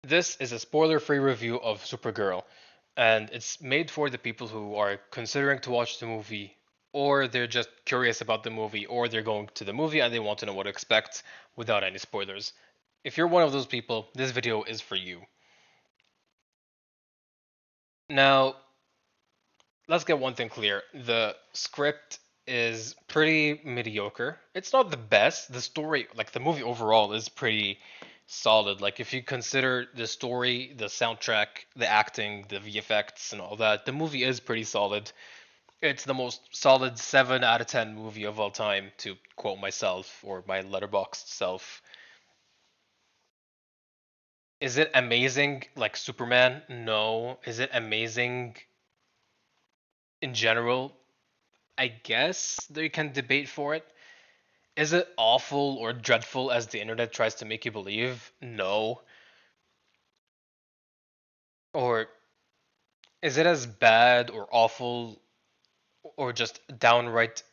This is a spoiler-free review of Supergirl, and it's made for the people who are considering to watch the movie, or they're just curious about the movie, or they're going to the movie and they want to know what to expect without any spoilers. If you're one of those people, this video is for you. Now, let's get one thing clear. The script is pretty mediocre. It's not the best. The story, like the movie overall, is pretty solid. Like if you consider the story, the soundtrack, the acting, the VFX, and all that, the movie is pretty solid. It's the most solid 7 out of 10 movie of all time, to quote myself or my letterboxd self. Is it amazing like Superman? No. Is it amazing in general? I guess they can debate for it. Is it awful or dreadful as the internet tries to make you believe? No. Or is it as bad or awful or just downright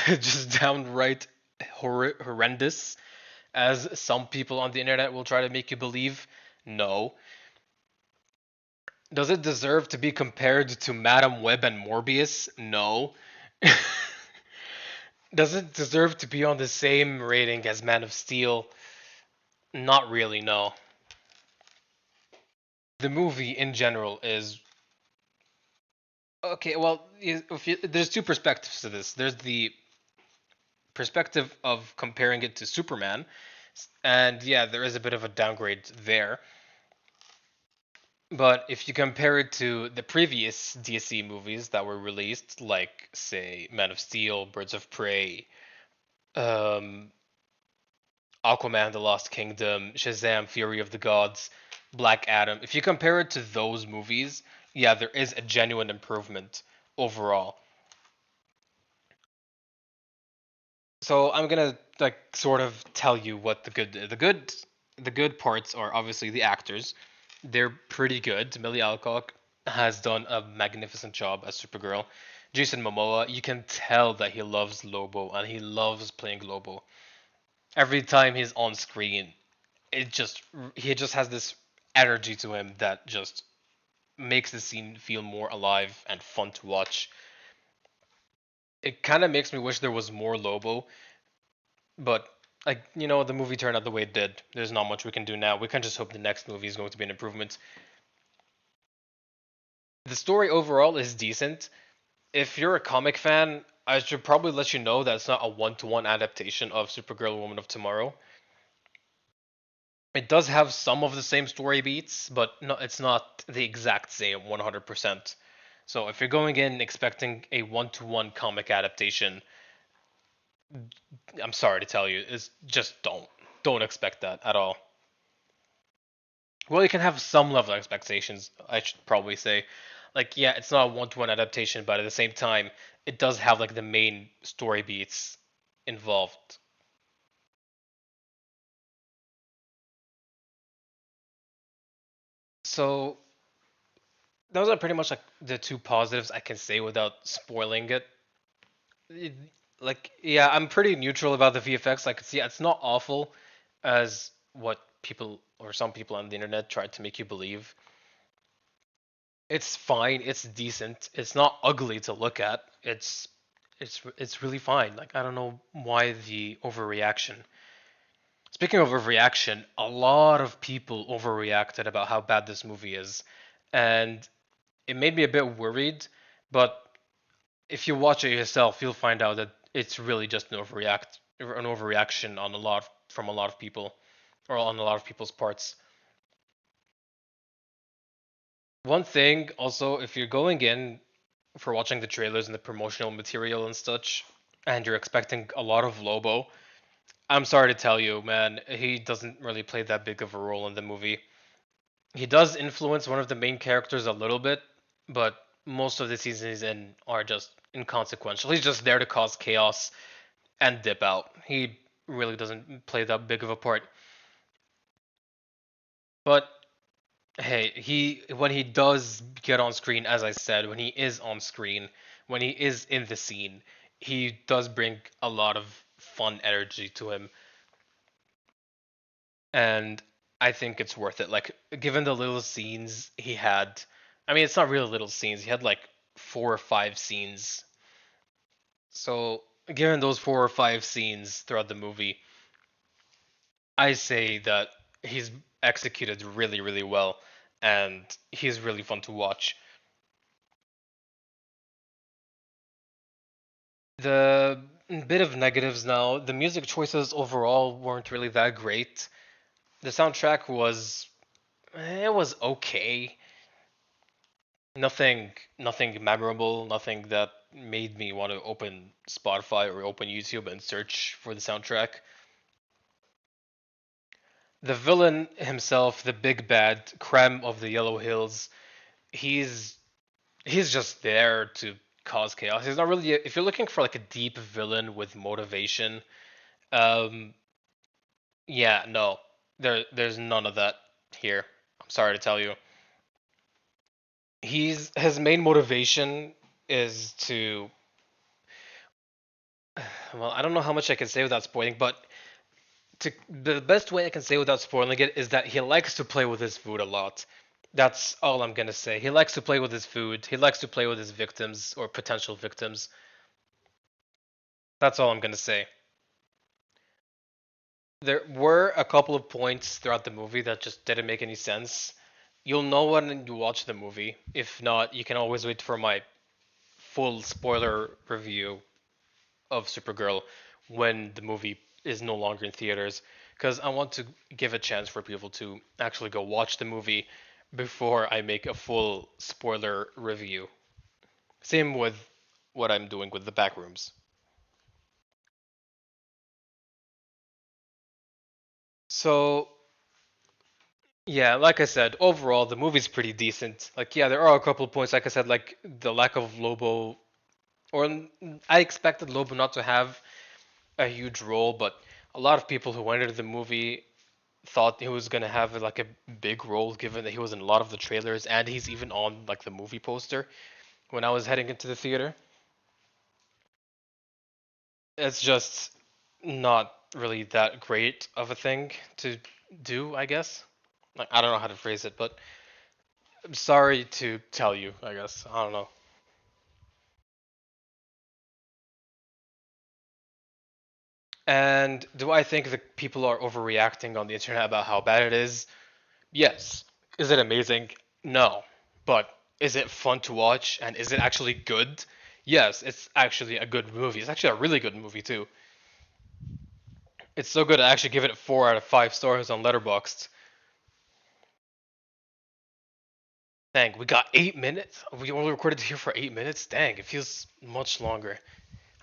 just downright horrendous as some people on the internet will try to make you believe? No. Does it deserve to be compared to Madam Web and Morbius? No. Does it deserve to be on the same rating as Man of Steel? Not really, no. The movie in general is okay. Well, there's two perspectives to this. There's the perspective of comparing it to Superman, and yeah, there is a bit of a downgrade there. But if you compare it to the previous DC movies that were released, like say Man of Steel, Birds of Prey, um, Aquaman: The Lost Kingdom, Shazam: Fury of the Gods, Black Adam, if you compare it to those movies, yeah, there is a genuine improvement overall. So I'm gonna like sort of tell you what the good parts are. Obviously the actors, they're pretty good. Milly Alcock has done a magnificent job as Supergirl. Jason Momoa, you can tell that he loves Lobo and he loves playing Lobo. Every time he's on screen, it just he just has this energy to him that just makes the scene feel more alive and fun to watch. It kind of makes me wish there was more Lobo, but like the movie turned out the way it did. There's not much we can do now. We can just hope the next movie is going to be an improvement. The story overall is decent. If you're a comic fan, I should probably let you know that it's not a one-to-one adaptation of Supergirl Woman of Tomorrow. It does have some of the same story beats, but no, it's not the exact same 100%. So if you're going in expecting a one-to-one comic adaptation, I'm sorry to tell you, it's just don't expect that at all. Well, you can have some level of expectations, I should probably say. Like, yeah, it's not a one-to-one adaptation, but at the same time, it does have like the main story beats involved. So those are pretty much like the two positives I can say without spoiling it. It- Like, yeah, I'm pretty neutral about the VFX. Like, yeah, it's not awful as what people or some people on the internet tried to make you believe. It's fine. It's decent. It's not ugly to look at. It's really fine. Like I don't know why the overreaction. Speaking of overreaction, a lot of people overreacted about how bad this movie is, and it made me a bit worried. But if you watch it yourself, you'll find out that it's really just an overreaction on from a lot of people, or on a lot of people's parts. One thing also, if you're going in for watching the trailers and the promotional material and such, and you're expecting a lot of Lobo, I'm sorry to tell you, man, he doesn't really play that big of a role in the movie. He does influence one of the main characters a little bit, but most of the scenes he's in are just inconsequential. He's just there to cause chaos and dip out. He really doesn't play that big of a part. But hey, he when he does get on screen, as I said, when he is on screen, when he is in the scene, he does bring a lot of fun energy to him. And I think it's worth it. Like, given the little scenes he had, I mean, it's not really little scenes. He had like 4 or 5 scenes. So, given those 4 or 5 scenes throughout the movie, I say that he's executed really, really well, and he's really fun to watch. The bit of negatives now, the music choices overall weren't really that great. The soundtrack was, it was okay. Nothing memorable, nothing that made me want to open Spotify or open YouTube and search for the soundtrack. The villain himself, the big bad Krem of the Yellow Hills, he's he's just there to cause chaos. He's not really if you're looking for like a deep villain with motivation, um yeah, no. There's none of that here. I'm sorry to tell you. His main motivation is to, well, I don't know how much I can say without spoiling, but the best way I can say without spoiling it is that he likes to play with his food a lot. That's all I'm gonna say. He likes to play with his food. He likes to play with his victims or potential victims. That's all I'm gonna say. There were a couple of points throughout the movie that just didn't make any sense. You'll know when you watch the movie. If not, you can always wait for my full spoiler review of Supergirl when the movie is no longer in theaters, because I want to give a chance for people to actually go watch the movie before I make a full spoiler review. Same with what I'm doing with the backrooms. So, yeah, like I said, overall the movie's pretty decent. Like, yeah, there are a couple of points, like I said, like the lack of Lobo, or I expected Lobo not to have a huge role, but a lot of people who went into the movie thought he was gonna have like a big role, given that he was in a lot of the trailers and he's even on like the movie poster when I was heading into the theater. It's just not really that great of a thing to do, I guess. Like, I don't know how to phrase it, but I'm sorry to tell you, I guess. I don't know. And do I think that people are overreacting on the internet about how bad it is? Yes. Is it amazing? No. But is it fun to watch and is it actually good? Yes, it's actually a good movie. It's actually a really good movie too. It's so good I actually give it 4 out of 5 stars on Letterboxd. Dang, we got 8 minutes. We only recorded here for 8 minutes. Dang, it feels much longer.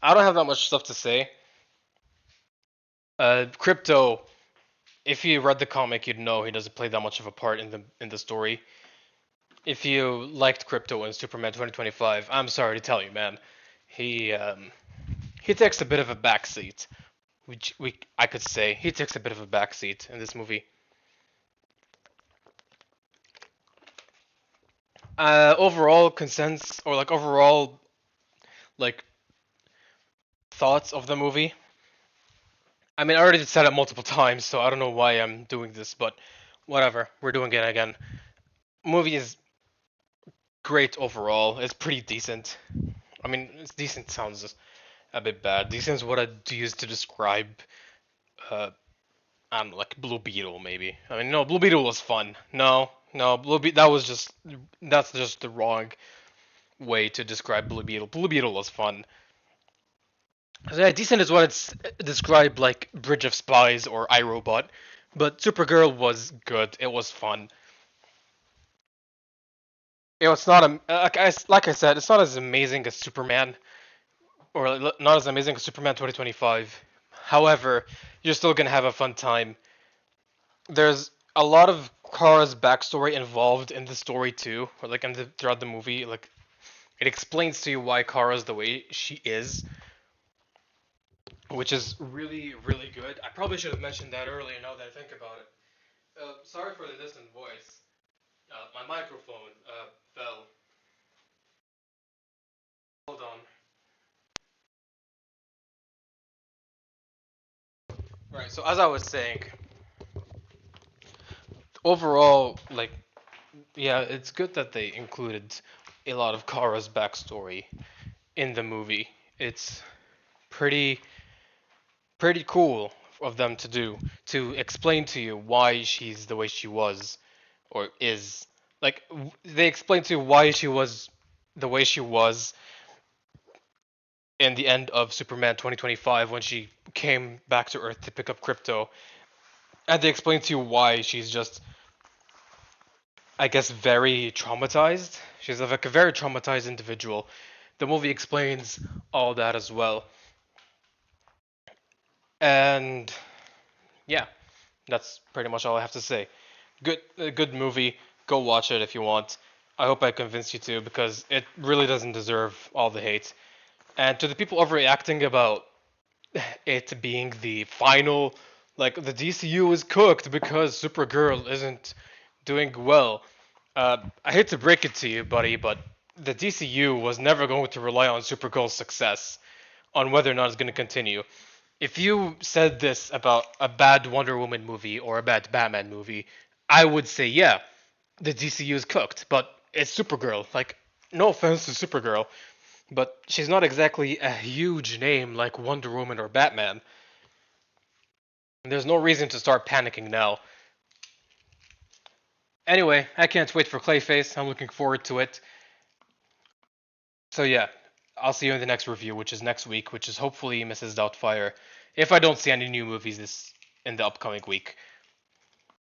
I don't have that much stuff to say. Crypto. If you read the comic, you'd know he doesn't play that much of a part in the story. If you liked Crypto in Superman 2025, I'm sorry to tell you, man. He um, he takes a bit of a backseat, which we I could say he takes a bit of a backseat in this movie. Overall consensus or like overall like thoughts of the movie. I mean, I already said it multiple times, so I don't know why I'm doing this, but whatever. We're doing it again. Movie is great overall. It's pretty decent. I mean, it's decent sounds a bit bad. Decent is what I'd use to describe uh, I don't know, like Blue Beetle maybe. I mean, no, Blue Beetle was fun. No, no, that was just that's just the wrong way to describe Blue Beetle. Blue Beetle was fun. So yeah, decent is what it's described like Bridge of Spies or iRobot, but Supergirl was good. It was fun. It was not like I said, it's not as amazing as Superman or not as amazing as Superman 2025. However, you're still gonna have a fun time. There's a lot of Kara's backstory involved in the story too, or like throughout the movie. Like it explains to you why Kara's the way she is, which is really really good. I probably should have mentioned that earlier. Now that I think about it. Sorry for the distant voice. My microphone fell. Hold on. Right. So as I was saying, overall, like, yeah, it's good that they included a lot of Kara's backstory in the movie. It's pretty pretty cool of them to do, to explain to you why she's the way she was or is. Like, they explain to you why she was the way she was in the end of Superman 2025 when she came back to Earth to pick up Crypto, and they explain to you why she's just, I guess, very traumatized. She's like a very traumatized individual. The movie explains all that as well. And yeah, that's pretty much all I have to say. Good, a good movie. Go watch it if you want. I hope I convinced you to, because it really doesn't deserve all the hate. And to the people overreacting about it being the final, like, the DCU is cooked because Supergirl isn't doing well. I hate to break it to you, buddy, but the DCU was never going to rely on Supergirl's success on whether or not it's going to continue. If you said this about a bad Wonder Woman movie or a bad Batman movie, I would say, yeah, the DCU is cooked, but it's Supergirl. Like, no offense to Supergirl, but she's not exactly a huge name like Wonder Woman or Batman. There's no reason to start panicking now. Anyway, I can't wait for Clayface. I'm looking forward to it. So yeah, I'll see you in the next review, which is next week, which is hopefully Mrs. Doubtfire. If I don't see any new movies this in the upcoming week.